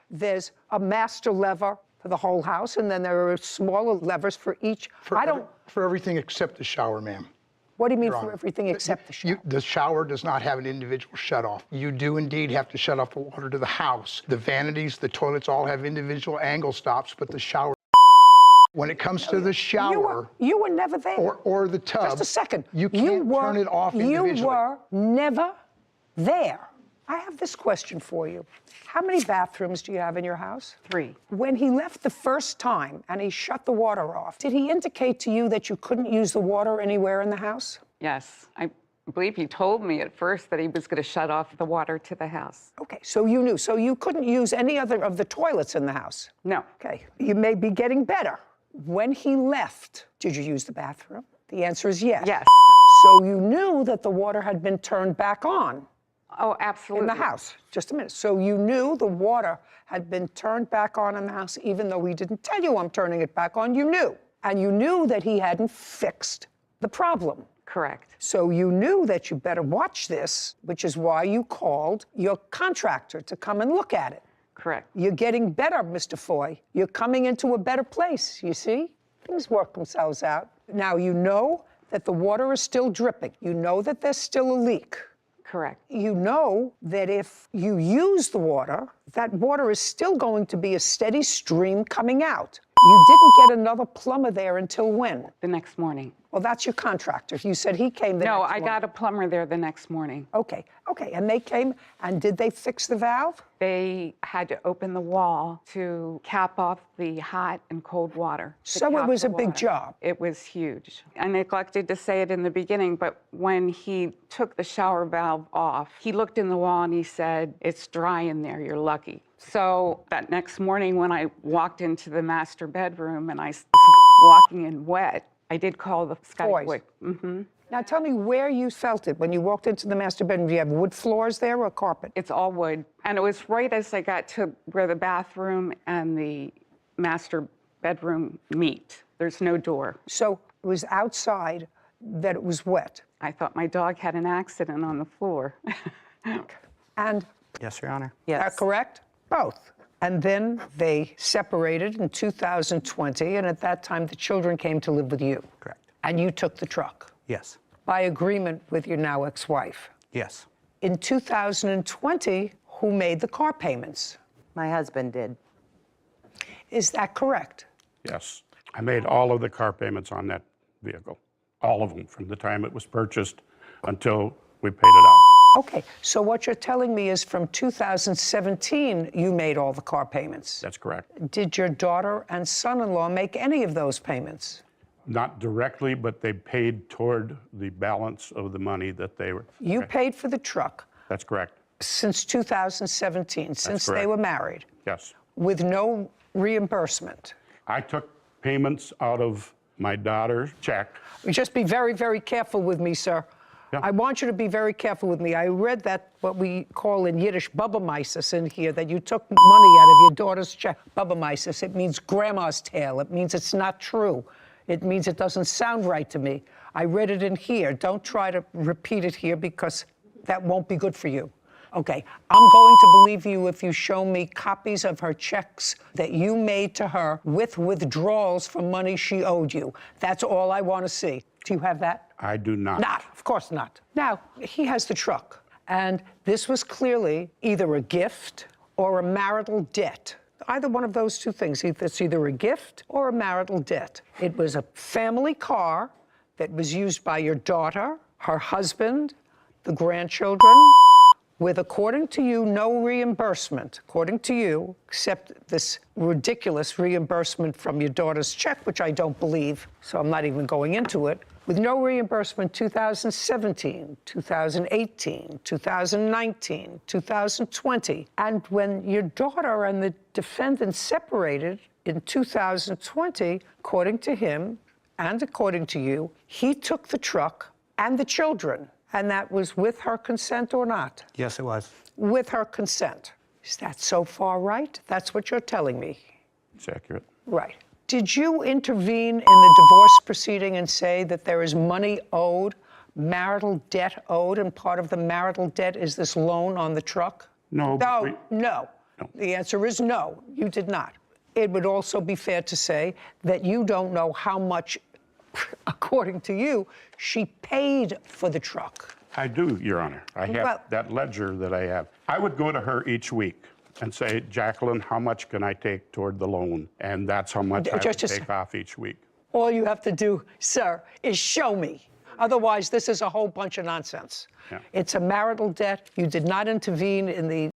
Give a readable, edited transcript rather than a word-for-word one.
There's a master lever for the whole house, and then there are smaller levers for each. For everything except the shower, ma'am. What do you mean for everything except the shower? The shower does not have an individual shutoff. You do indeed have to shut off the water to the house. The vanities, the toilets all have individual angle stops, but the shower, when it comes to the shower... You were never there. Or the tub. Just a second. You can't turn it off individually. You were never there. I have this question for you. How many bathrooms do you have in your house? 3. When he left the first time and he shut the water off, did he indicate to you that you couldn't use the water anywhere in the house? Yes. I believe he told me at first that he was going to shut off the water to the house. Okay, so you knew. So you couldn't use any other of the toilets in the house? No. Okay, you may be getting better. When he left, did you use the bathroom? The answer is yes. Yes. So you knew that the water had been turned back on? Oh, absolutely. In the house. Just a minute. So you knew the water had been turned back on in the house, even though he didn't tell you I'm turning it back on, you knew. And you knew that he hadn't fixed the problem. Correct. So you knew that you better watch this, which is why you called your contractor to come and look at it. Correct. You're getting better, Mr. Foy. You're coming into a better place, you see? Things work themselves out. Now, you know that the water is still dripping. You know that there's still a leak. Correct. You know that if you use the water, that water is still going to be a steady stream coming out. You didn't get another plumber there until when? The next morning. Well, that's your contractor. You said he came the next morning. No, I got a plumber there the next morning. Okay, and they came, and did they fix the valve? They had to open the wall to cap off the hot and cold water. So it was a big job. It was huge. I neglected to say it in the beginning, but when he took the shower valve off, he looked in the wall and he said, "It's dry in there, you're lucky." So that next morning when I walked into the master bedroom and I was walking in wet, I did call the Skywood. Now tell me where you felt it when you walked into the master bedroom. Do you have wood floors there or carpet? It's all wood. And it was right as I got to where the bathroom and the master bedroom meet. There's no door. So it was outside that it was wet. I thought my dog had an accident on the floor. And? Yes, Your Honor. Yes. Correct? Both. And then they separated in 2020, and at that time the children came to live with you. Correct. And you took the truck. Yes. By agreement with your now ex-wife. Yes. In 2020, who made the car payments? My husband did. Is that correct? Yes. I made all of the car payments on that vehicle. All of them, from the time it was purchased until we paid it off. Okay, so what you're telling me is from 2017, you made all the car payments. That's correct. Did your daughter and son-in-law make any of those payments? Not directly, but they paid toward the balance of the money that they were... You paid for the truck. That's correct. Since 2017, since they were married. Yes. With no reimbursement. I took payments out of my daughter's check. Just be very, very careful with me, sir. Yeah. I want you to be very careful with me. I read that, what we call in Yiddish, babamaisis in here, that you took money out of your daughter's check. Babamaisis, it means grandma's tale. It means it's not true. It means it doesn't sound right to me. I read it in here. Don't try to repeat it here because that won't be good for you. Okay, I'm going to believe you if you show me copies of her checks that you made to her with withdrawals from money she owed you. That's all I want to see. Do you have that? I do not. Not, of course not. Now, he has the truck, and this was clearly either a gift or a marital debt. Either one of those two things. It's either a gift or a marital debt. It was a family car that was used by your daughter, her husband, the grandchildren, with, according to you, no reimbursement, according to you, except this ridiculous reimbursement from your daughter's check, which I don't believe, so I'm not even going into it, with no reimbursement 2017, 2018, 2019, 2020. And when your daughter and the defendant separated in 2020, according to him and according to you, he took the truck and the children. And that was with her consent or not? Yes, it was. With her consent. Is that so far right? That's what you're telling me. It's accurate. Right. Did you intervene in the divorce proceeding and say that there is money owed, marital debt owed, and part of the marital debt is this loan on the truck? No. No, no. No. The answer is no, you did not. It would also be fair to say that you don't know how much, according to you, she paid for the truck. I do, Your Honor. I have Well- that ledger that I have. I would go to her each week and say, Jacqueline, how much can I take toward the loan? And that's how much I would Just a take off each week. All you have to do, sir, is show me. Otherwise, this is a whole bunch of nonsense. Yeah. It's a marital debt. You did not intervene in the